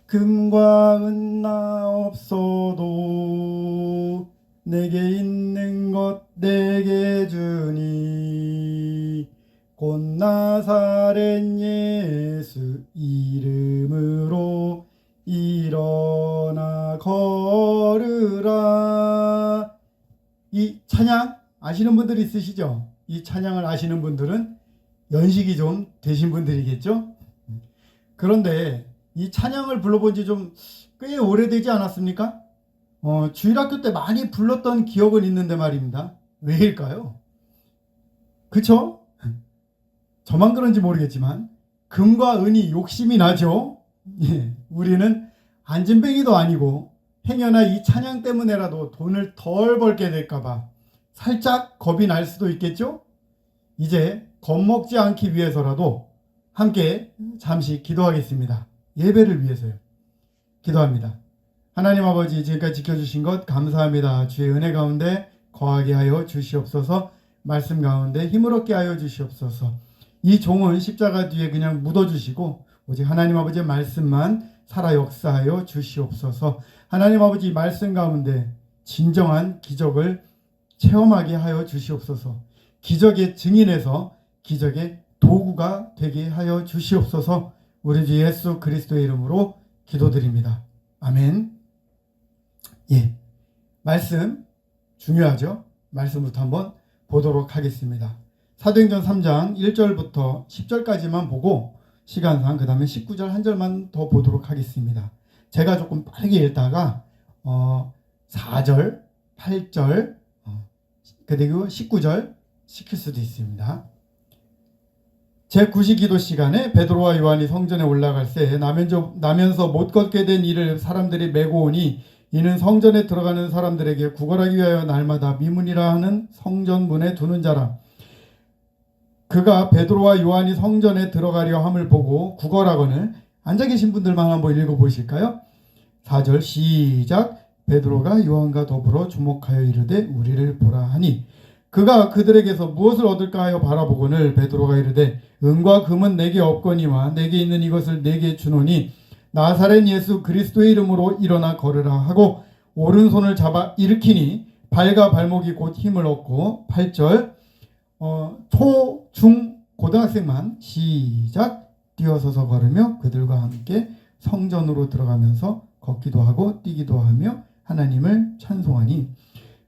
금과 은나 없어도 내게 있는 것 내게 주니 곧 나사렛 예수 이름으로 일어나 걸으라. 이 찬양 아시는 분들 있으시죠? 이 찬양을 아시는 분들은 연식이 좀 되신 분들이겠죠? 그런데 이 찬양을 불러본 지 좀 꽤 오래되지 않았습니까? 주일학교 때 많이 불렀던 기억은 있는데 말입니다. 왜일까요? 그쵸? 저만 그런지 모르겠지만 금과 은이 욕심이 나죠. 예, 우리는 안진뱅이도 아니고 행여나 이 찬양 때문에라도 돈을 덜 벌게 될까봐 살짝 겁이 날 수도 있겠죠? 이제 겁먹지 않기 위해서라도 함께 잠시 기도하겠습니다. 예배를 위해서요. 기도합니다. 하나님 아버지, 지금까지 지켜주신 것 감사합니다. 주의 은혜 가운데 거하게 하여 주시옵소서. 말씀 가운데 힘을 얻게 하여 주시옵소서. 이 종은 십자가 뒤에 그냥 묻어주시고 오직 하나님 아버지의 말씀만 살아 역사하여 주시옵소서. 하나님 아버지 말씀 가운데 진정한 기적을 체험하게 하여 주시옵소서. 기적의 증인에서 기적의 도구가 되게 하여 주시옵소서. 우리 주 예수 그리스도의 이름으로 기도드립니다. 아멘. 예, 말씀 중요하죠. 말씀부터 한번 보도록 하겠습니다. 사도행전 3장 1절부터 10절까지만 보고 시간상 그 다음에 19절 한 절만 더 보도록 하겠습니다. 제가 조금 빠르게 읽다가 4절, 8절, 그리고 19절 시킬 수도 있습니다. 제9시 기도 시간에 베드로와 요한이 성전에 올라갈 때 나면서 못 걷게 된 이를 사람들이 메고 오니 이는 성전에 들어가는 사람들에게 구걸하기 위하여 날마다 미문이라 하는 성전문에 두는 자라. 그가 베드로와 요한이 성전에 들어가려 함을 보고 구걸하거늘. 앉아 계신 분들만 한번 읽어보실까요? 4절 시작. 베드로가 요한과 더불어 주목하여 이르되 우리를 보라 하니 그가 그들에게서 무엇을 얻을까 하여 바라보거늘. 베드로가 이르되 은과 금은 내게 없거니와 내게 있는 이것을 내게 주노니 나사렛 예수 그리스도의 이름으로 일어나 걸으라 하고 오른손을 잡아 일으키니 발과 발목이 곧 힘을 얻고. 8절 초, 중, 고등학생만 시작. 뛰어서서 걸으며 그들과 함께 성전으로 들어가면서 걷기도 하고 뛰기도 하며 하나님을 찬송하니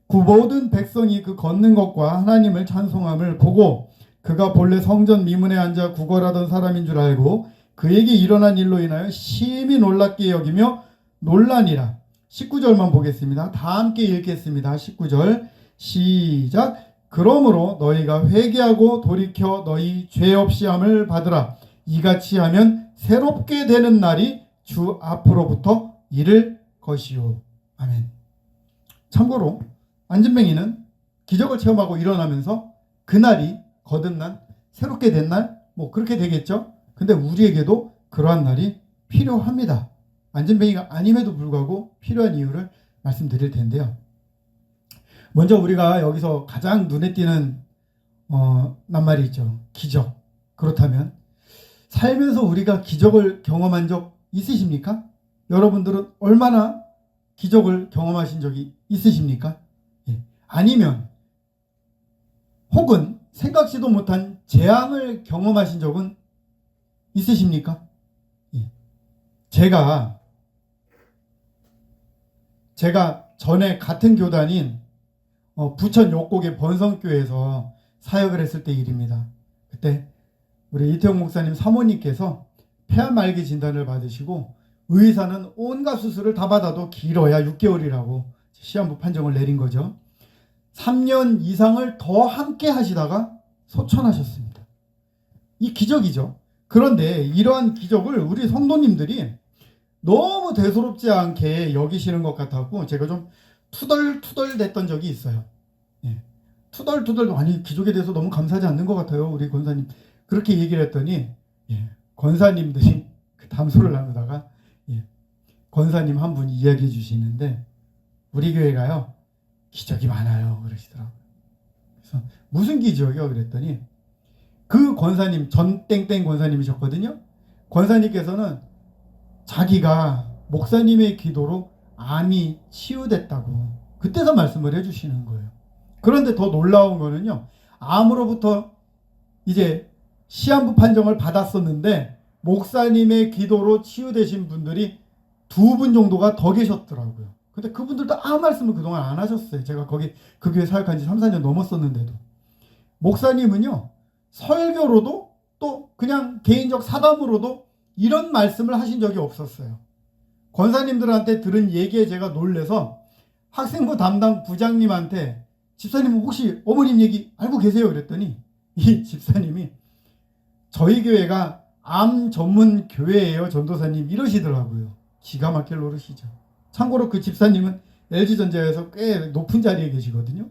그 모든 백성이 그 걷는 것과 하나님을 찬송함을 보고 그가 본래 성전 미문에 앉아 구걸하던 사람인 줄 알고 그에게 일어난 일로 인하여 심히 놀랍게 여기며 놀라니라. 19절만 보겠습니다. 다 함께 읽겠습니다. 19절 시작. 그러므로 너희가 회개하고 돌이켜 너희 죄 없이 함을 받으라. 이같이 하면 새롭게 되는 날이 주 앞으로부터 이를 것이요. 아멘. 참고로 안진뱅이는 기적을 체험하고 일어나면서 그날이 거듭난 새롭게 된 날 뭐 그렇게 되겠죠. 근데 우리에게도 그러한 날이 필요합니다. 안진뱅이가 아님에도 불구하고 필요한 이유를 말씀드릴 텐데요. 먼저 우리가 여기서 가장 눈에 띄는 낱말이 있죠. 기적. 그렇다면 살면서 우리가 기적을 경험한 적 있으십니까? 여러분들은 얼마나 기적을 경험하신 적이 있으십니까? 예. 아니면 혹은 생각지도 못한 재앙을 경험하신 적은 있으십니까? 예. 제가 전에 같은 교단인 부천 욕곡의 번성교회에서 사역을 했을 때 일입니다. 그때 우리 이태용 목사님 사모님께서 폐암 말기 진단을 받으시고 의사는 온갖 수술을 다 받아도 길어야 6개월이라고 시한부 판정을 내린 거죠. 3년 이상을 더 함께 하시다가 소천하셨습니다. 이 기적이죠. 그런데 이러한 기적을 우리 성도님들이 너무 대수롭지 않게 여기시는 것 같았고 제가 좀 투덜투덜 댔던 적이 있어요. 예. 투덜투덜 아니 기적에 대해서 너무 감사하지 않는 것 같아요. 우리 권사님 그렇게 얘기를 했더니 권사님들이 그 담소를 나누다가 권사님 한 분이 이야기해 주시는데 우리 교회가요 기적이 많아요 그러시더라고요. 그래서 무슨 기적이요 그랬더니 그 권사님 전 땡땡 권사님이셨거든요. 권사님께서는 자기가 목사님의 기도로 암이 치유됐다고 그때서 말씀을 해주시는 거예요. 그런데 더 놀라운 거는요, 암으로부터 이제 시한부 판정을 받았었는데 목사님의 기도로 치유되신 분들이 2분 정도가 더 계셨더라고요. 근데 그분들도 아무 말씀을 그동안 안 하셨어요. 제가 거기 그 교회 사역한 지 3, 4년 넘었었는데도. 목사님은요, 설교로도 또 그냥 개인적 사담으로도 이런 말씀을 하신 적이 없었어요. 권사님들한테 들은 얘기에 제가 놀래서 학생부 담당 부장님한테 집사님 혹시 어머님 얘기 알고 계세요? 그랬더니 이 집사님이 저희 교회가 암 전문 교회예요, 전도사님, 이러시더라고요. 기가 막힐 노릇이죠. 참고로 그 집사님은 LG전자에서 꽤 높은 자리에 계시거든요.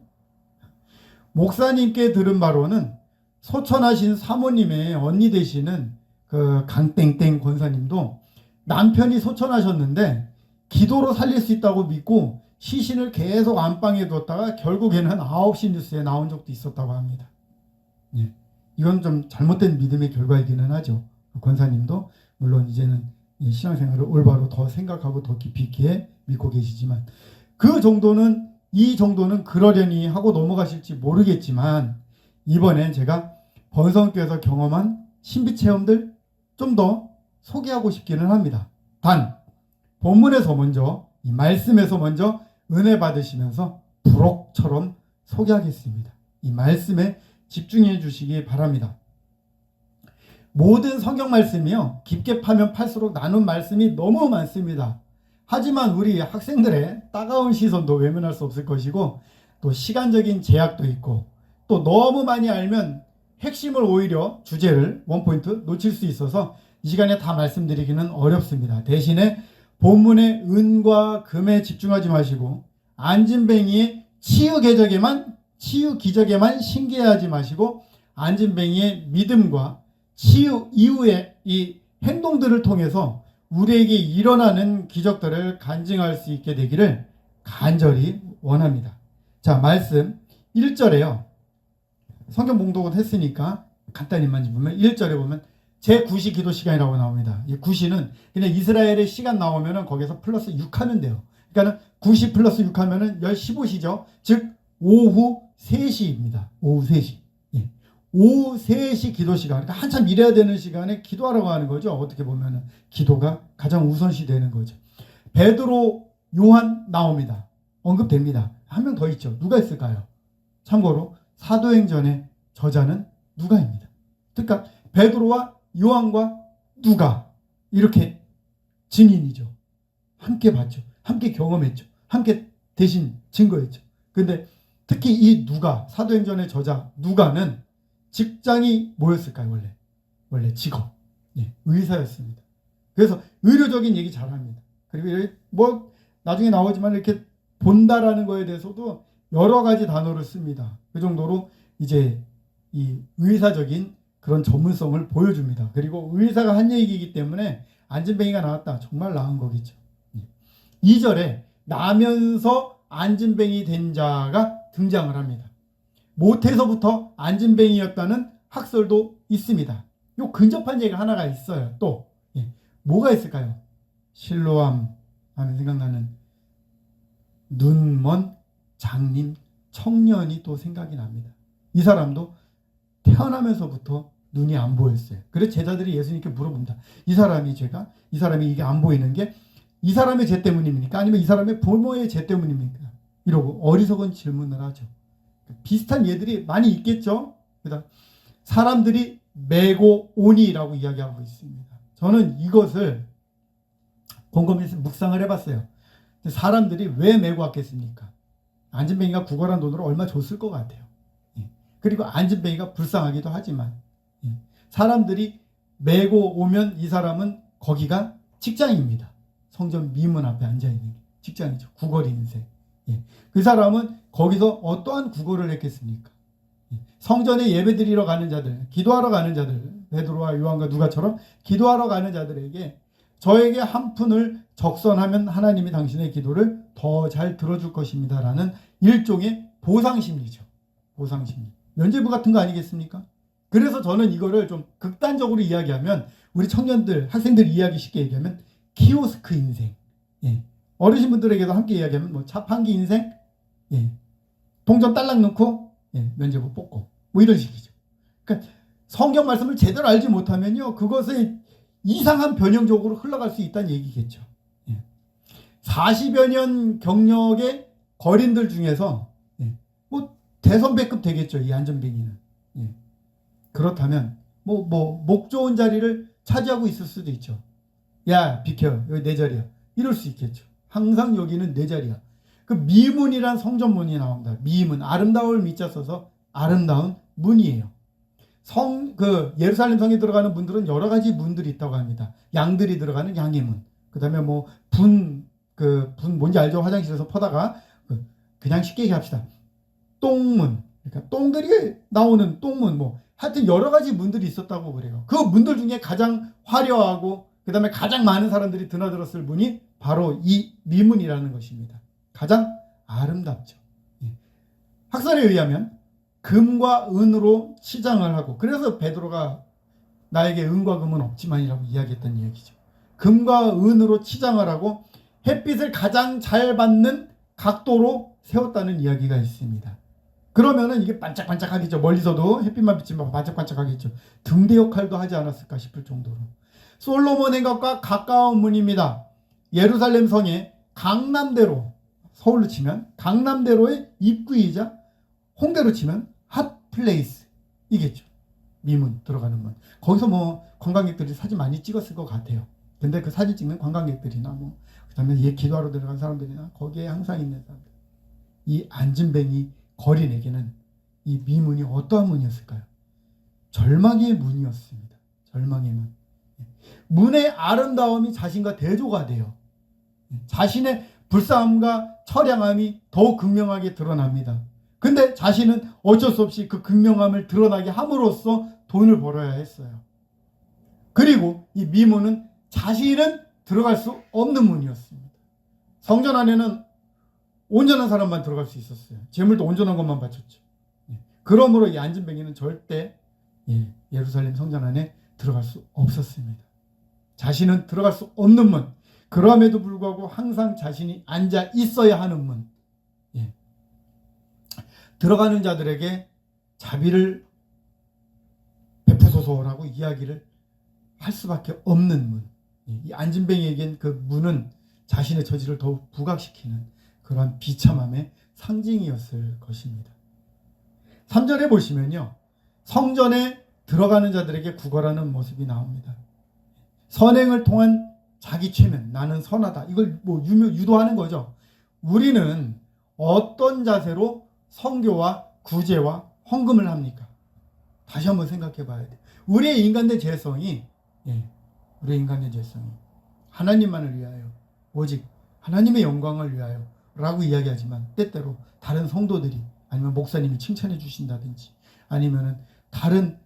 목사님께 들은 바로는 소천하신 사모님의 언니 되시는 그 강땡땡 권사님도 남편이 소천하셨는데 기도로 살릴 수 있다고 믿고 시신을 계속 안방에 뒀다가 결국에는 9시 뉴스에 나온 적도 있었다고 합니다. 예. 이건 좀 잘못된 믿음의 결과이기는 하죠. 권사님도 물론 이제는 신앙생활을 올바로 더 생각하고 더 깊이 있게 믿고 계시지만 이 정도는 그러려니 하고 넘어가실지 모르겠지만 이번엔 제가 번성교에서 경험한 신비체험들 좀 더 소개하고 싶기는 합니다. 단 본문에서 먼저 이 말씀에서 먼저 은혜 받으시면서 부록처럼 소개하겠습니다. 이 말씀에 집중해 주시기 바랍니다. 모든 성경 말씀이요, 깊게 파면 팔수록 나눈 말씀이 너무 많습니다. 하지만 우리 학생들의 따가운 시선도 외면할 수 없을 것이고 또 시간적인 제약도 있고 또 너무 많이 알면 핵심을 오히려 주제를 원포인트 놓칠 수 있어서 이 시간에 다 말씀드리기는 어렵습니다. 대신에 본문의 은과 금에 집중하지 마시고 안진뱅이의 치유 기적에만 신기해하지 마시고 안진뱅이의 믿음과 치유 이후의 이 행동들을 통해서 우리에게 일어나는 기적들을 간증할 수 있게 되기를 간절히 원합니다. 자, 말씀 1절에요. 성경 봉독은 했으니까 간단히만 보면 1절에 보면 제9시 기도 시간이라고 나옵니다. 이 9시는 그냥 이스라엘의 시간 나오면은 거기서 플러스 6 하면 돼요. 그러니까 9시 플러스 6 하면은 15시죠. 즉 오후 3시입니다. 오후 3시. 예. 오후 3시 기도 시간. 그러니까 한참 일해야 되는 시간에 기도하라고 하는 거죠. 어떻게 보면은 기도가 가장 우선시 되는 거죠. 베드로, 요한 나옵니다. 언급됩니다. 한 명 더 있죠. 누가 있을까요? 참고로 사도행전의 저자는 누가입니다. 그러니까 베드로와 요한과 누가 이렇게 증인이죠. 함께 봤죠. 함께 경험했죠. 함께 대신 증거했죠. 근데 특히 이 누가, 사도행전의 저자 누가는 직장이 뭐였을까요? 원래 직업, 예, 의사였습니다. 그래서 의료적인 얘기 잘합니다. 그리고 뭐 나중에 나오지만 이렇게 본다라는 거에 대해서도 여러 가지 단어를 씁니다. 그 정도로 이제 이 의사적인 그런 전문성을 보여줍니다. 그리고 의사가 한 얘기이기 때문에 안진뱅이가 나왔다. 정말 나은 거겠죠. 2절에 나면서 안진뱅이 된 자가 등장을 합니다. 모태에서부터 안진뱅이였다는 학설도 있습니다. 요 근접한 얘기가 하나가 있어요. 또 뭐가 있을까요? 실로암 하면 생각나는 눈먼 장님 청년이 또 생각이 납니다. 이 사람도 태어나면서부터 눈이 안 보였어요. 그래서 제자들이 예수님께 물어봅니다. 이 사람이 이게 안 보이는 게 이 사람의 죄 때문입니까? 아니면 이 사람의 부모의 죄 때문입니까? 이러고 어리석은 질문을 하죠. 비슷한 예들이 많이 있겠죠. 그다음 사람들이 메고 오니라고 이야기하고 있습니다. 저는 이것을 곰곰이 묵상을 해봤어요. 사람들이 왜 메고 왔겠습니까? 안진뱅이가 구걸한 돈으로 얼마 줬을 것 같아요. 그리고 안진뱅이가 불쌍하기도 하지만 사람들이 메고 오면 이 사람은 거기가 직장입니다. 성전 미문 앞에 앉아있는 게 직장이죠. 구걸 인생. 그 사람은 거기서 어떠한 구걸을 했겠습니까? 성전에 예배드리러 가는 자들, 기도하러 가는 자들, 베드로와 요한과 누가처럼 기도하러 가는 자들에게 저에게 한 푼을 적선하면 하나님이 당신의 기도를 더 잘 들어줄 것입니다. 라는 일종의 보상심리죠. 보상심리. 면죄부 같은 거 아니겠습니까? 그래서 저는 이거를 좀 극단적으로 이야기하면 우리 청년들, 학생들 이해하기 쉽게 얘기하면 키오스크 인생. 예. 어르신분들에게도 함께 이야기하면 뭐 자판기 인생, 예. 동전 딸랑 넣고 예. 면제부 뽑고 뭐 이런 식이죠. 그러니까 성경 말씀을 제대로 알지 못하면요, 그것의 이상한 변형적으로 흘러갈 수 있다는 얘기겠죠. 예. 40여 년 경력의 거린들 중에서 예. 뭐 대선배급 되겠죠, 이 안전뱅이는. 예. 그렇다면 목 좋은 자리를 차지하고 있을 수도 있죠. 야, 비켜, 여기 내 자리야, 이럴 수 있겠죠. 항상 여기는 내 자리야. 그 미문이란 성전문이 나옵니다. 미문, 아름다울 미자 써서 아름다운 문이에요. 예루살렘 성에 들어가는 문들은 여러 가지 문들이 있다고 합니다. 양들이 들어가는 양의 문. 그 다음에 분 뭔지 알죠? 화장실에서 퍼다가, 그냥 쉽게 얘기합시다. 똥문. 그러니까 똥들이 나오는 똥문, 하여튼 여러 가지 문들이 있었다고 그래요. 그 문들 중에 가장 화려하고, 그 다음에 가장 많은 사람들이 드나들었을 문이 바로 이 미문이라는 것입니다. 가장 아름답죠. 학설에 의하면 금과 은으로 치장을 하고, 그래서 베드로가 나에게 은과 금은 없지만이라고 이야기했던 이야기죠. 금과 은으로 치장을 하고 햇빛을 가장 잘 받는 각도로 세웠다는 이야기가 있습니다. 그러면은 이게 반짝반짝하겠죠. 멀리서도 햇빛만 비치면 반짝반짝하겠죠. 등대 역할도 하지 않았을까 싶을 정도로. 솔로몬 행각과 가까운 문입니다. 예루살렘 성의 강남대로, 서울로 치면 강남대로의 입구이자 홍대로 치면 핫플레이스 이겠죠. 미문 들어가는 문. 거기서 관광객들이 사진 많이 찍었을 것 같아요. 근데 그 사진 찍는 관광객들이나 그다음에 기도하러 들어간 사람들이나 거기에 항상 있는 사람들. 이 안진뱅이 거린에게는 이 미문이 어떠한 문이었을까요? 절망의 문이었습니다. 절망의 문. 문의 아름다움이 자신과 대조가 돼요. 자신의 불쌍함과 처량함이 더욱 극명하게 드러납니다. 근데 자신은 어쩔 수 없이 그 극명함을 드러나게 함으로써 돈을 벌어야 했어요. 그리고 이 미문은 자신은 들어갈 수 없는 문이었습니다. 성전 안에는 온전한 사람만 들어갈 수 있었어요. 재물도 온전한 것만 바쳤죠. 그러므로 이 안진뱅이는 절대 예루살렘 성전 안에 들어갈 수 없었습니다. 자신은 들어갈 수 없는 문. 그럼에도 불구하고 항상 자신이 앉아 있어야 하는 문. 들어가는 자들에게 자비를 베푸소서라고 이야기를 할 수밖에 없는 문. 이 안진뱅이에겐 그 문은 자신의 처지를 더욱 부각시키는 그러한 비참함의 상징이었을 것입니다. 3절에 보시면요, 성전에 들어가는 자들에게 구걸하는 모습이 나옵니다. 선행을 통한 자기 최면, 나는 선하다, 이걸 유도하는 거죠. 우리는 어떤 자세로 선교와 구제와 헌금을 합니까? 다시 한번 생각해 봐야 돼요. 우리의 인간된 죄성이 하나님만을 위하여, 오직 하나님의 영광을 위하여 라고 이야기하지만, 때때로 다른 성도들이 아니면 목사님이 칭찬해 주신다든지 아니면은 다른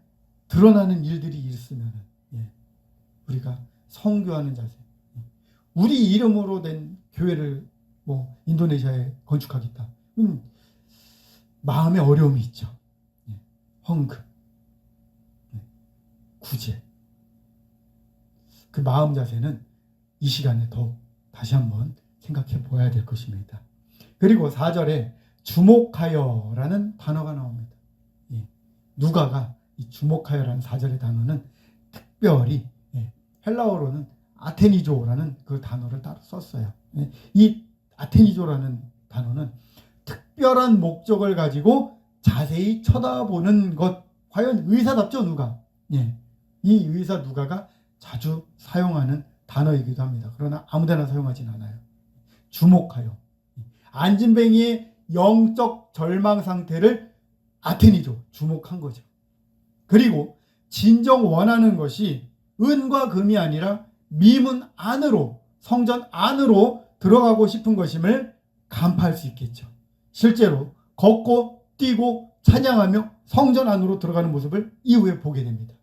드러나는 일들이 있으면 우리가 선교하는 자세, 우리 이름으로 된 교회를 인도네시아에 건축하겠다, 마음에 어려움이 있죠. 헌금, 구제, 그 마음 자세는 이 시간에 더 다시 한번 생각해 보아야 될 것입니다. 그리고 4절에 주목하여라는 단어가 나옵니다. 누가가 이 주목하여라는 4절의 단어는 특별히 헬라어로는 아테니조라는 그 단어를 따로 썼어요. 이 아테니조라는 단어는 특별한 목적을 가지고 자세히 쳐다보는 것. 과연 의사답죠, 누가? 이 의사 누가가 자주 사용하는 단어이기도 합니다. 그러나 아무데나 사용하진 않아요. 주목하여. 안진뱅이의 영적 절망 상태를 아테니조, 주목한 거죠. 그리고 진정 원하는 것이 은과 금이 아니라 미문 안으로, 성전 안으로 들어가고 싶은 것임을 간파할 수 있겠죠. 실제로 걷고 뛰고 찬양하며 성전 안으로 들어가는 모습을 이후에 보게 됩니다.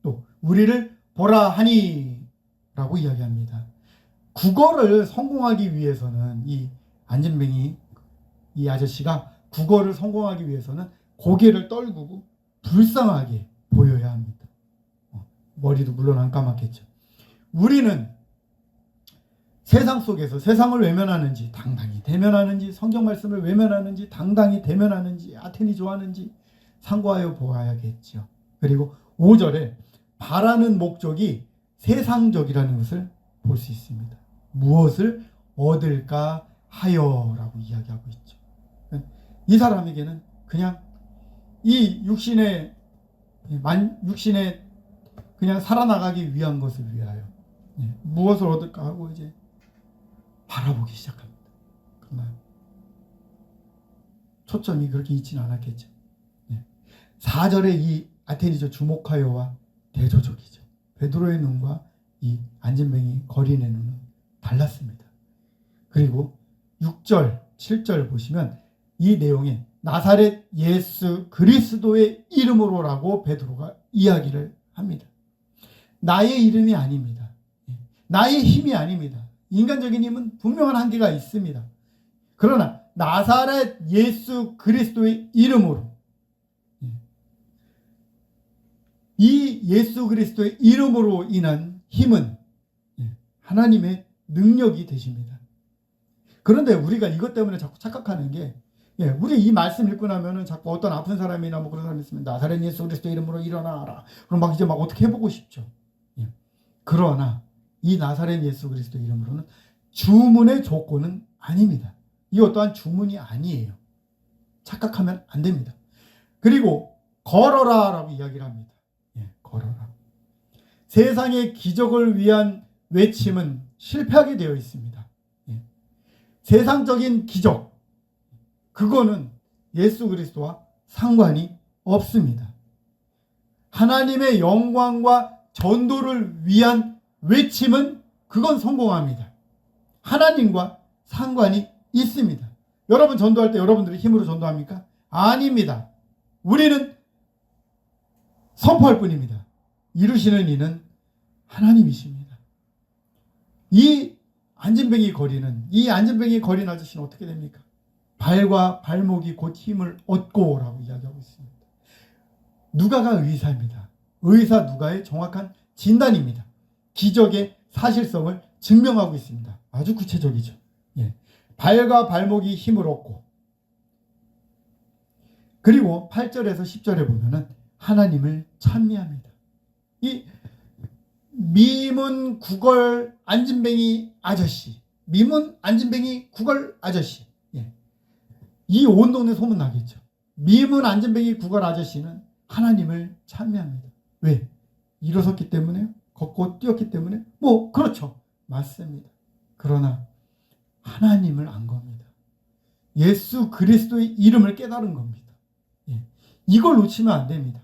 또 우리를 보라 하니 라고 이야기합니다. 국어를 성공하기 위해서는 이 안진뱅이, 이 아저씨가 국어를 성공하기 위해서는 고개를 떨구고 불쌍하게 보여야 합니다. 머리도 물론 안 감았겠죠. 우리는 세상 속에서 세상을 외면하는지 당당히 대면하는지, 성경 말씀을 외면하는지 당당히 대면하는지, 아테니 좋아하는지 상고하여 보아야겠죠. 그리고 5절에 바라는 목적이 세상적이라는 것을 볼 수 있습니다. 무엇을 얻을까 하여라고 이야기하고 있죠. 이 사람에게는 그냥 이 육신에 그냥 살아나가기 위한 것을 위하여 무엇을 얻을까 하고 이제 바라보기 시작합니다. 그러나 초점이 그렇게 있지는 않았겠죠. 4절에 이 아테니저 주목하여와 대조적이죠. 베드로의 눈과 이 안진뱅이 거린의 눈은 달랐습니다. 그리고 6절, 7절 보시면 이 내용에 나사렛 예수 그리스도의 이름으로라고 베드로가 이야기를 합니다. 나의 이름이 아닙니다. 나의 힘이 아닙니다. 인간적인 힘은 분명한 한계가 있습니다. 그러나 나사렛 예수 그리스도의 이름으로, 이 예수 그리스도의 이름으로 인한 힘은 하나님의 능력이 되십니다. 그런데 우리가 이것 때문에 자꾸 착각하는 게, 우리 이 말씀 읽고 나면은 자꾸 어떤 아픈 사람이나 뭐 그런 사람이 있으면 나사렛 예수 그리스도 이름으로 일어나라. 그럼 막 이제 막 어떻게 해보고 싶죠. 그러나 이 나사렛 예수 그리스도 이름으로는 주문의 조건은 아닙니다. 이것 또한 주문이 아니에요. 착각하면 안 됩니다. 그리고 걸어라라고 이야기를 합니다. 걸어라. 세상의 기적을 위한 외침은 실패하게 되어 있습니다. 세상적인 기적, 그거는 예수 그리스도와 상관이 없습니다. 하나님의 영광과 전도를 위한 외침은 그건 성공합니다. 하나님과 상관이 있습니다. 여러분 전도할 때 여러분들이 힘으로 전도합니까? 아닙니다. 우리는 선포할 뿐입니다. 이루시는 이는 하나님이십니다. 이 안진뱅이 거린 아저씨는 어떻게 됩니까? 발과 발목이 곧 힘을 얻고 라고 이야기하고 있습니다. 누가가 의사입니다. 의사 누가의 정확한 진단입니다. 기적의 사실성을 증명하고 있습니다. 아주 구체적이죠. 발과 발목이 힘을 얻고, 그리고 8절에서 10절에 보면은 하나님을 찬미합니다. 이 미문 구걸 안진뱅이 아저씨, 이 온 동네 소문 나겠죠. 미문 안진뱅이 구걸 아저씨는 하나님을 찬미합니다. 왜? 일어섰기 때문에요? 걷고 뛰었기 때문에? 뭐 그렇죠. 맞습니다. 그러나 하나님을 안 겁니다. 예수 그리스도의 이름을 깨달은 겁니다. 이걸 놓치면 안 됩니다.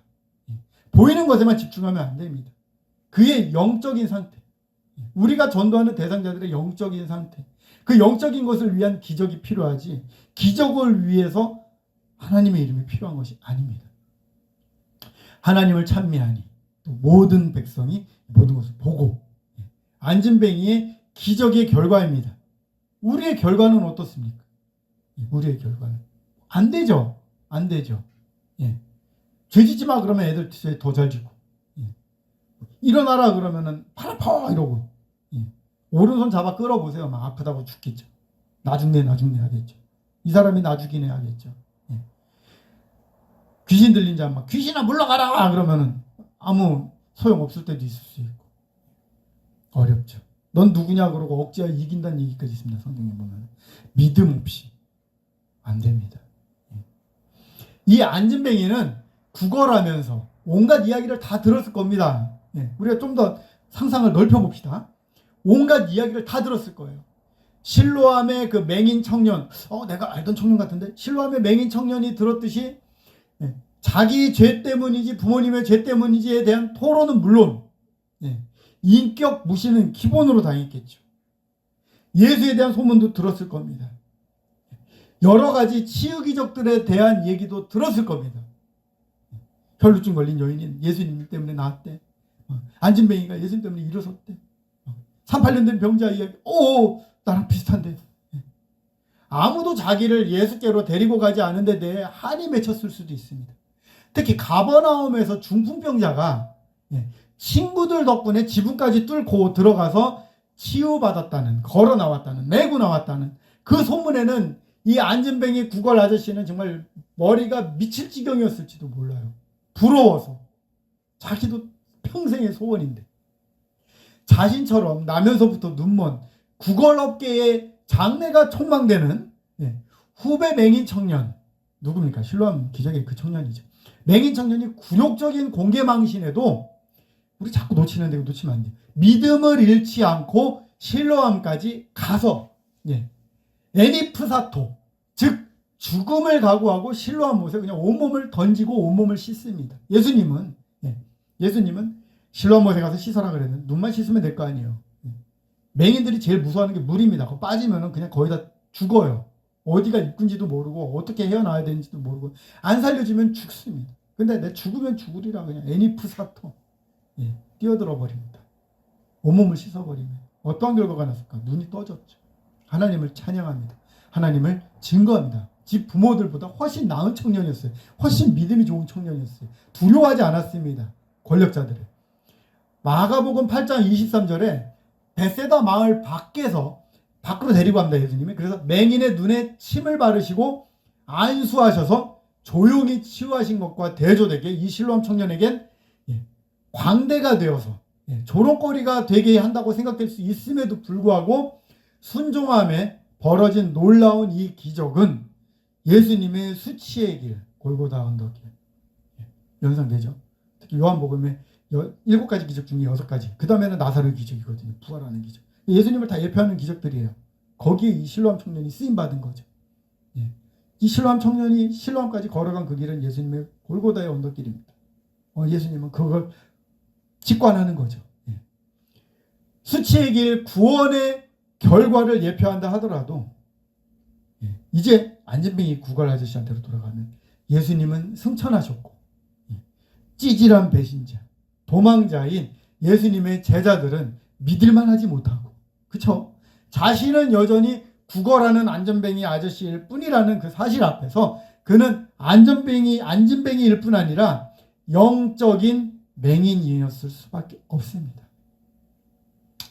보이는 것에만 집중하면 안 됩니다. 그의 영적인 상태, 우리가 전도하는 대상자들의 영적인 상태, 그 영적인 것을 위한 기적이 필요하지, 기적을 위해서 하나님의 이름이 필요한 것이 아닙니다. 하나님을 찬미하니 또 모든 백성이 모든 것을 보고, 안진뱅이의 기적의 결과입니다. 우리의 결과는 어떻습니까? 우리의 결과는 안 되죠. 안 되죠. 죄 짓지 마 그러면 애들 죄 더 잘 짓고, 일어나라 그러면은 팔 아파 이러고, 오른손 잡아 끌어보세요. 막 아프다고 죽겠죠. 나중내 하겠죠. 이 사람이 나죽이네 하겠죠. 귀신 들린 자 막 귀신아 물러가라 그러면은 아무 소용없을 때도 있을 수 있고 어렵죠. 넌 누구냐 그러고 억지하 이긴다는 얘기까지 있습니다. 성경에 보면 믿음 없이 안 됩니다. 이 안진뱅이는 구걸하면서 온갖 이야기를 다 들었을 겁니다. 우리가 좀 더 상상을 넓혀봅시다. 온갖 이야기를 다 들었을 거예요. 실로암의 그 맹인 청년, 내가 알던 청년 같은데, 실로암의 맹인 청년이 들었듯이 자기 죄 때문이지 부모님의 죄 때문이지에 대한 토론은 물론 인격 무시는 기본으로 당했겠죠. 예수에 대한 소문도 들었을 겁니다. 여러 가지 치유기적들에 대한 얘기도 들었을 겁니다. 혈루증 걸린 여인이 예수님 때문에 나았대. 안진뱅이가 예수님 때문에 일어섰대. 38년 된 병자 이야기, 나랑 비슷한데. 아무도 자기를 예수께로 데리고 가지 않은 데 대해 한이 맺혔을 수도 있습니다. 특히 가버나움에서 중풍병자가 친구들 덕분에 지붕까지 뚫고 들어가서 치유받았다는, 걸어 나왔다는, 메고 나왔다는 그 소문에는 이 안진뱅이 구걸 아저씨는 정말 머리가 미칠 지경이었을지도 몰라요. 부러워서. 자기도 평생의 소원인데. 자신처럼 나면서부터 눈먼 구걸업계의 장래가 촉망되는 후배 맹인 청년. 누굽니까? 실로암 기적의 그 청년이죠. 맹인 청년이 굴욕적인 공개망신에도 우리 자꾸 놓치는데 놓치면 안 돼요. 믿음을 잃지 않고 실로암까지 가서 에니프사토, 즉 죽음을 각오하고 실로암 못에 그냥 온몸을 던지고 온몸을 씻습니다. 예수님은 실로암 못에 가서 씻어라 그랬는데 눈만 씻으면 될 거 아니에요. 맹인들이 제일 무서워하는 게 물입니다. 그거 빠지면 그냥 거의 다 죽어요. 어디가 입군지도 모르고 어떻게 헤어나와야 되는지도 모르고 안 살려주면 죽습니다. 근데 내 죽으면 죽으리라 그냥 에니프사토 뛰어들어 버립니다. 온몸을 씻어버리면 어떠한 결과가 났을까? 눈이 떠졌죠. 하나님을 찬양합니다. 하나님을 증거합니다. 집 부모들보다 훨씬 나은 청년이었어요. 훨씬 믿음이 좋은 청년이었어요. 두려워하지 않았습니다. 권력자들을. 마가복음 8장 23절에 베세다 마을 밖으로 데리고 갑니다. 예수님이. 그래서 맹인의 눈에 침을 바르시고 안수하셔서 조용히 치유하신 것과 대조되게 이 실로암 청년에겐 광대가 되어서 조롱거리가 되게 한다고 생각될 수 있음에도 불구하고 순종함에 벌어진 놀라운 이 기적은 예수님의 수치의 길, 골고다 언덕길 연상되죠. 특히 요한복음에 7가지 기적 중에 6가지. 그 다음에는 나사렛 기적이거든요. 부활하는 기적. 예수님을 다 예표하는 기적들이에요. 거기에 이 실로암 청년이 쓰임받은 거죠. 이 실로암 청년이 실로암까지 걸어간 그 길은 예수님의 골고다의 언덕길입니다. 예수님은 그걸 직관하는 거죠. 수치의 길, 구원의 결과를 예표한다 하더라도 이제 안진뱅이 구걸 아저씨한테로 돌아가면 예수님은 승천하셨고 찌질한 배신자, 도망자인 예수님의 제자들은 믿을만 하지 못하고, 그쵸? 자신은 여전히 구걸하는 안진뱅이 아저씨일 뿐이라는 그 사실 앞에서 그는 안진뱅이일 뿐 아니라 영적인 맹인이었을 수밖에 없습니다.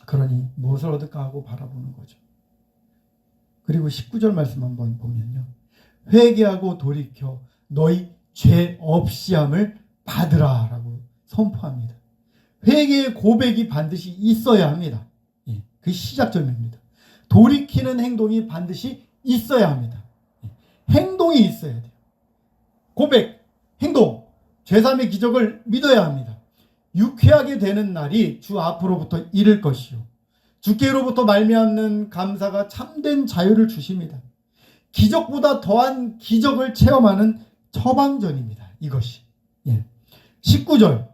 그러니 무엇을 얻을까 하고 바라보는 거죠. 그리고 19절 말씀 한번 보면요. 회개하고 돌이켜 너희 죄 없이함을 받으라 라고 선포합니다. 회개의 고백이 반드시 있어야 합니다. 그 시작점입니다. 돌이키는 행동이 반드시 있어야 합니다. 행동이 있어야 돼요. 고백, 행동, 제3의 기적을 믿어야 합니다. 유쾌하게 되는 날이 주 앞으로부터 이를 것이요. 주께로부터 말미암는 감사가 참된 자유를 주십니다. 기적보다 더한 기적을 체험하는 처방전입니다. 이것이. 19절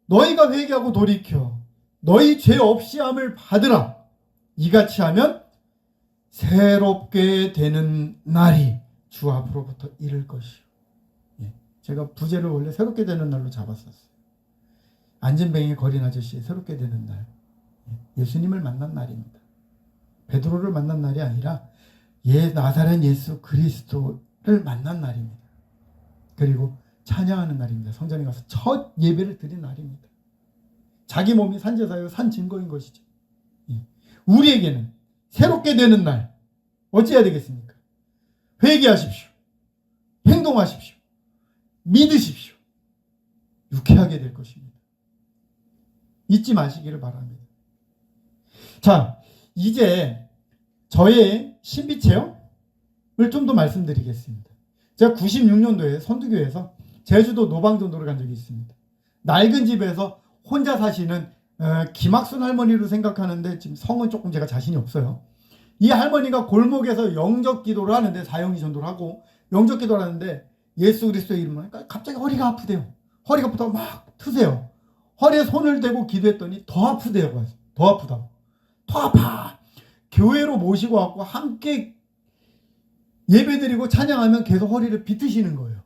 너희가 회개하고 돌이켜 너희 죄 없이함을 받으라. 이같이 하면 새롭게 되는 날이 주 앞으로부터 이를 것이요. 제가 부제를 원래 새롭게 되는 날로 잡았었어요. 안진뱅이 거린 아저씨의 새롭게 되는 날, 예수님을 만난 날입니다. 베드로를 만난 날이 아니라 나사렛 예수 그리스도를 만난 날입니다. 그리고 찬양하는 날입니다. 성전에 가서 첫 예배를 드린 날입니다. 자기 몸이 산제사요, 산 증거인 것이죠. 우리에게는 새롭게 되는 날 어찌해야 되겠습니까? 회개하십시오. 행동하십시오. 믿으십시오. 유쾌하게 될 것입니다. 잊지 마시기를 바랍니다. 자, 이제 저의 신비 체험을 좀 더 말씀드리겠습니다. 제가 96년도에 선두교에서 제주도 노방전도를 간 적이 있습니다. 낡은 집에서 혼자 사시는 김학순 할머니로 생각하는데 지금 성은 조금 제가 자신이 없어요. 이 할머니가 골목에서 영접 기도를 하는데, 사형리 전도를 하고 영접 기도를 하는데 예수 그리스도의 이름으로 하니까 갑자기 허리가 아프대요. 허리가 아프다고 막 트세요. 허리에 손을 대고 기도했더니 더 아프대요. 더 아프다고. 더 아파. 교회로 모시고 왔고 함께 예배드리고 찬양하면 계속 허리를 비트시는 거예요.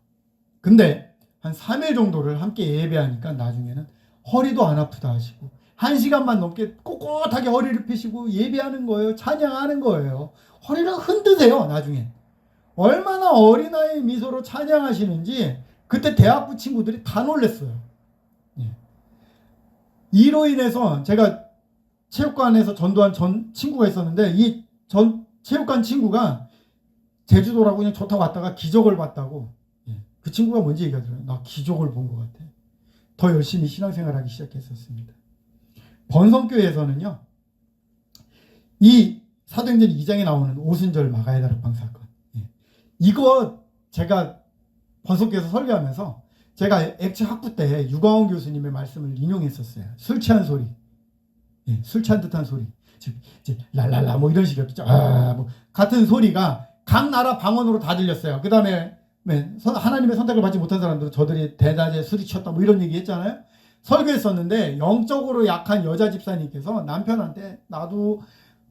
근데 한 3일 정도를 함께 예배하니까 나중에는 허리도 안 아프다 하시고 1시간만 넘게 꼿꼿하게 허리를 펴시고 예배하는 거예요. 찬양하는 거예요. 허리를 흔드세요. 나중에. 얼마나 어린아이 미소로 찬양하시는지 그때 대학부 친구들이 다 놀랐어요. 이로 인해서 제가 체육관에서 전도한 친구가 있었는데 이 체육관 친구가 제주도라고 그냥 좋다고 왔다가 기적을 봤다고. 그 친구가 뭔지 얘기하더라고요. 나 기적을 본 것 같아. 더 열심히 신앙생활하기 시작했었습니다. 번성교회에서는요, 이 사도행전 2장에 나오는 오순절 마가의 다락방 사건, 이거 제가 번성교회에서 설교하면서 제가 액체 학부 때 유광원 교수님의 말씀을 인용했었어요. 술 취한 소리, 술 취한 듯한 소리, 즉 이제 랄랄라 뭐 이런 식이었죠. 뭐 같은 소리가 각 나라 방언으로 다 들렸어요. 그 다음에 하나님의 선택을 받지 못한 사람들은 저들이 대낮에 술이 취했다 뭐 이런 얘기 했잖아요. 설교했었는데 영적으로 약한 여자 집사님께서 남편한테 나도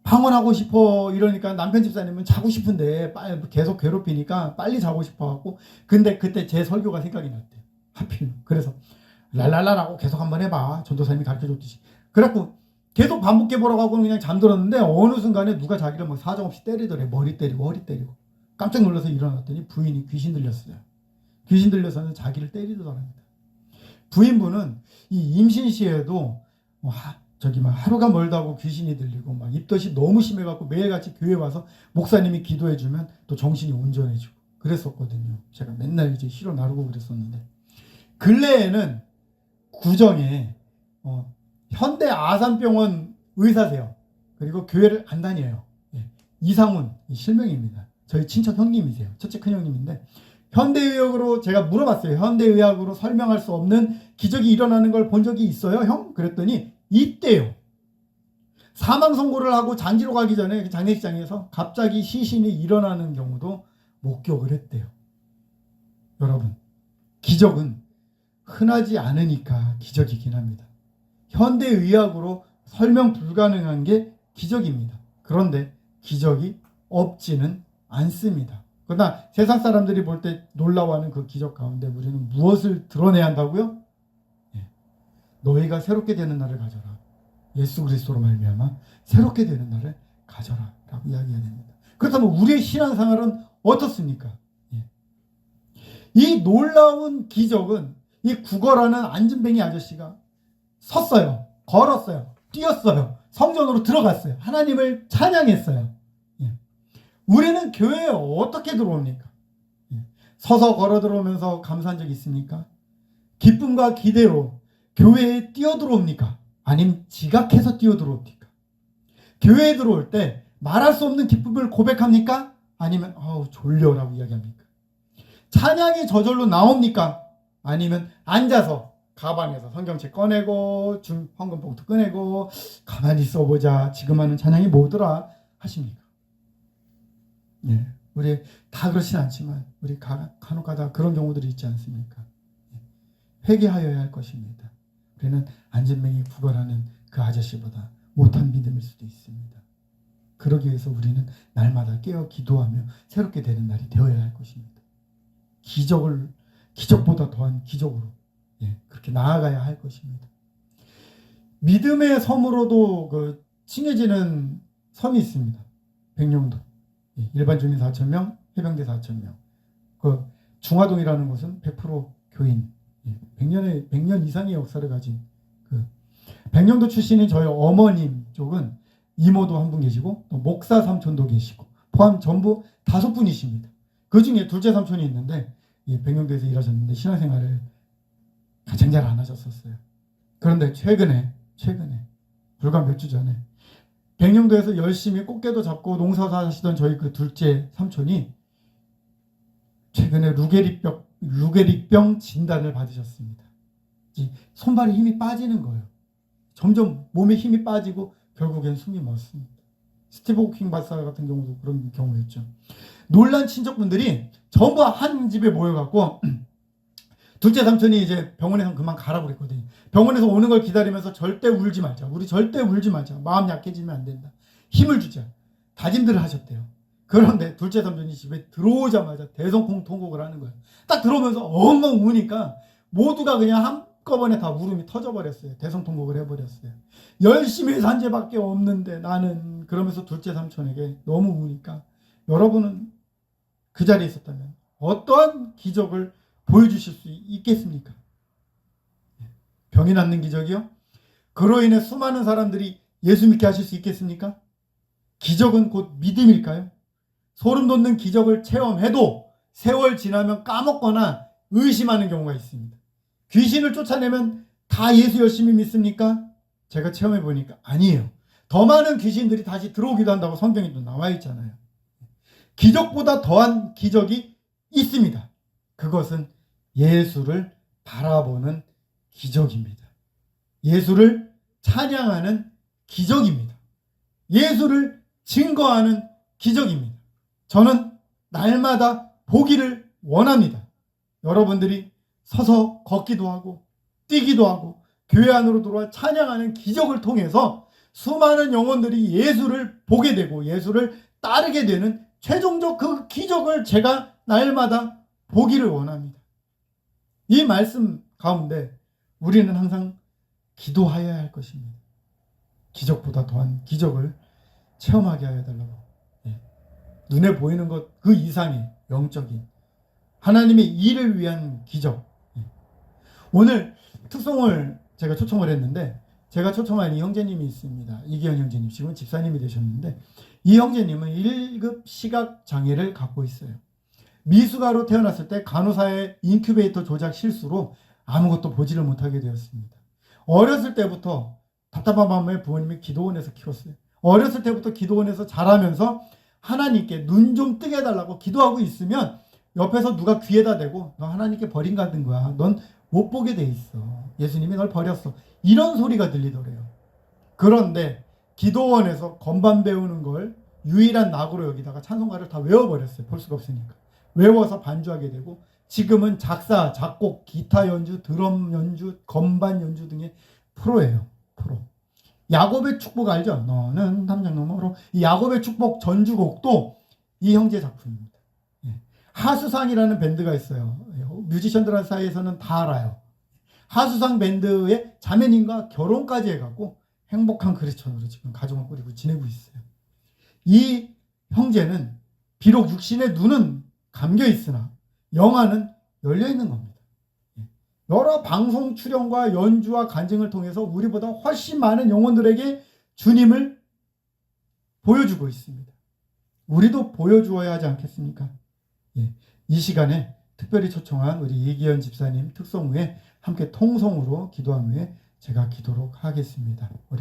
방언하고 싶어 이러니까 남편 집사님은 자고 싶은데 계속 괴롭히니까 빨리 자고 싶어 갖고 근데 그때 제 설교가 생각이 났대요. 하필. 그래서 랄랄라라고 계속 한번 해봐. 전도사님이 가르쳐줬듯이. 그래갖고 계속 반복해 보라고 하고 그냥 잠들었는데 어느 순간에 누가 자기를 뭐 사정없이 때리더래. 머리 때리고 깜짝 놀라서 일어났더니 부인이 귀신 들렸어요. 귀신 들려서는 자기를 때리더랍니다. 부인분은 이 임신 시에도 하루가 멀다고 귀신이 들리고 막 입덧이 너무 심해갖고 매일같이 교회 와서 목사님이 기도해주면 또 정신이 온전해지고 그랬었거든요. 제가 맨날 이제 시로 나르고 그랬었는데 근래에는 구정에 현대 아산병원 의사세요. 그리고 교회를 안 다녀요. 이상훈 실명입니다. 저희 친척 형님이세요. 첫째 큰 형님인데 현대의학으로 제가 물어봤어요. 현대의학으로 설명할 수 없는 기적이 일어나는 걸 본 적이 있어요, 형? 그랬더니 있대요. 사망 선고를 하고 잔지로 가기 전에 장례식장에서 갑자기 시신이 일어나는 경우도 목격을 했대요. 여러분, 기적은 흔하지 않으니까 기적이긴 합니다. 현대의학으로 설명 불가능한 게 기적입니다. 그런데 기적이 없지는 않습니다. 그러나 세상 사람들이 볼 때 놀라워하는 그 기적 가운데 우리는 무엇을 드러내야 한다고요? 너희가 새롭게 되는 날을 가져라. 예수 그리스도로 말미암아 새롭게 되는 날을 가져라 라고 이야기해야 됩니다. 그렇다면 우리의 신앙생활은 어떻습니까? 이 놀라운 기적은 이 구걸하는 안진뱅이 아저씨가 섰어요. 걸었어요. 뛰었어요. 성전으로 들어갔어요. 하나님을 찬양했어요. 우리는 교회에 어떻게 들어옵니까? 서서 걸어 들어오면서 감사한 적 있습니까? 기쁨과 기대로 교회에 뛰어 들어옵니까? 아니면 지각해서 뛰어 들어옵니까? 교회에 들어올 때 말할 수 없는 기쁨을 고백합니까? 아니면 졸려라고 이야기합니까? 찬양이 저절로 나옵니까? 아니면 앉아서 가방에서 성경책 꺼내고 헌금 봉투 꺼내고 가만히 있어보자. 지금 하는 찬양이 뭐더라 하십니까? 우리 다 그렇진 않지만 우리 간혹가다 그런 경우들이 있지 않습니까? 회개하여야 할 것입니다. 우리는 안진뱅이 구걸하는 그 아저씨보다 못한 믿음일 수도 있습니다. 그러기 위해서 우리는 날마다 깨어 기도하며 새롭게 되는 날이 되어야 할 것입니다. 기적보다 더한 기적으로 그렇게 나아가야 할 것입니다. 믿음의 섬으로도 칭해지는 섬이 있습니다. 백령도. 일반 주민 4,000명, 해병대 4,000명. 중화동이라는 곳은 100% 교인. 100년 이상의 역사를 가진 백령도 출신인 저희 어머님 쪽은 이모도 한 분 계시고 또 목사 삼촌도 계시고 포함 전부 5분이십니다. 그 중에 둘째 삼촌이 있는데 백령도에서 일하셨는데 신앙생활을 가장 잘 안 하셨었어요. 그런데 최근에 불과 몇 주 전에 백령도에서 열심히 꽃게도 잡고 농사도 하시던 저희 그 둘째 삼촌이 최근에 루게릭병 진단을 받으셨습니다. 손발에 힘이 빠지는 거예요. 점점 몸에 힘이 빠지고 결국엔 숨이 멎습니다. 스티브 호킹 박사 같은 경우도 그런 경우였죠. 놀란 친척분들이 전부 한 집에 모여갖고 둘째 삼촌이 이제 병원에서 그만 가라고 그랬거든요. 병원에서 오는 걸 기다리면서 절대 울지 말자. 우리 절대 울지 말자. 마음 약해지면 안 된다. 힘을 주자. 다짐들을 하셨대요. 그런데 둘째 삼촌이 집에 들어오자마자 대성통곡을 하는 거예요. 딱 들어오면서 엉엉 우니까 모두가 그냥 한꺼번에 다 울음이 터져버렸어요. 대성통곡을 해버렸어요. 열심히 산 죄밖에 없는데 나는 그러면서 둘째 삼촌에게 너무 우니까 여러분은 그 자리에 있었다면 어떠한 기적을 보여주실 수 있겠습니까? 병이 낫는 기적이요? 그로 인해 수많은 사람들이 예수 믿게 하실 수 있겠습니까? 기적은 곧 믿음일까요? 소름 돋는 기적을 체험해도 세월 지나면 까먹거나 의심하는 경우가 있습니다. 귀신을 쫓아내면 다 예수 열심히 믿습니까? 제가 체험해 보니까 아니에요. 더 많은 귀신들이 다시 들어오기도 한다고 성경에도 나와 있잖아요. 기적보다 더한 기적이 있습니다. 그것은 예수를 바라보는 기적입니다. 예수를 찬양하는 기적입니다. 예수를 증거하는 기적입니다. 저는 날마다 보기를 원합니다. 여러분들이 서서 걷기도 하고 뛰기도 하고 교회 안으로 들어와 찬양하는 기적을 통해서 수많은 영혼들이 예수를 보게 되고 예수를 따르게 되는 최종적 그 기적을 제가 날마다 보기를 원합니다. 이 말씀 가운데 우리는 항상 기도하여야 할 것입니다. 기적보다 더한 기적을 체험하게 하여 달라고. 눈에 보이는 것 그 이상의 영적인 하나님의 일을 위한 기적. 오늘 특송을 제가 초청을 했는데 제가 초청한 이 형제님이 있습니다. 이기현 형제님, 지금 집사님이 되셨는데 이 형제님은 1급 시각 장애를 갖고 있어요. 미숙아로 태어났을 때 간호사의 인큐베이터 조작 실수로 아무것도 보지를 못하게 되었습니다. 어렸을 때부터 답답한 마음에 부모님이 기도원에서 키웠어요. 어렸을 때부터 기도원에서 자라면서 하나님께 눈 좀 뜨게 해달라고 기도하고 있으면 옆에서 누가 귀에다 대고 너 하나님께 버림받은 거야. 넌 못 보게 돼 있어. 예수님이 널 버렸어. 이런 소리가 들리더래요. 그런데 기도원에서 건반 배우는 걸 유일한 낙으로 여기다가 찬송가를 다 외워버렸어요. 볼 수가 없으니까. 외워서 반주하게 되고 지금은 작사, 작곡, 기타 연주, 드럼 연주, 건반 연주 등의 프로예요. 프로. 야곱의 축복 알죠? 너는 담장 너머로. 이 야곱의 축복 전주곡도 이 형제 작품입니다. 하수상이라는 밴드가 있어요. 뮤지션들 사이에서는 다 알아요. 하수상 밴드의 자매님과 결혼까지 해갖고 행복한 크리스천으로 지금 가정을 꾸리고 지내고 있어요. 이 형제는 비록 육신의 눈은 감겨 있으나 영안은 열려 있는 겁니다. 여러 방송 출연과 연주와 간증을 통해서 우리보다 훨씬 많은 영혼들에게 주님을 보여주고 있습니다. 우리도 보여주어야 하지 않겠습니까? 이 시간에 특별히 초청한 우리 이기현 집사님 특송 후에 함께 통성으로 기도한 후에 제가 기도록 하겠습니다.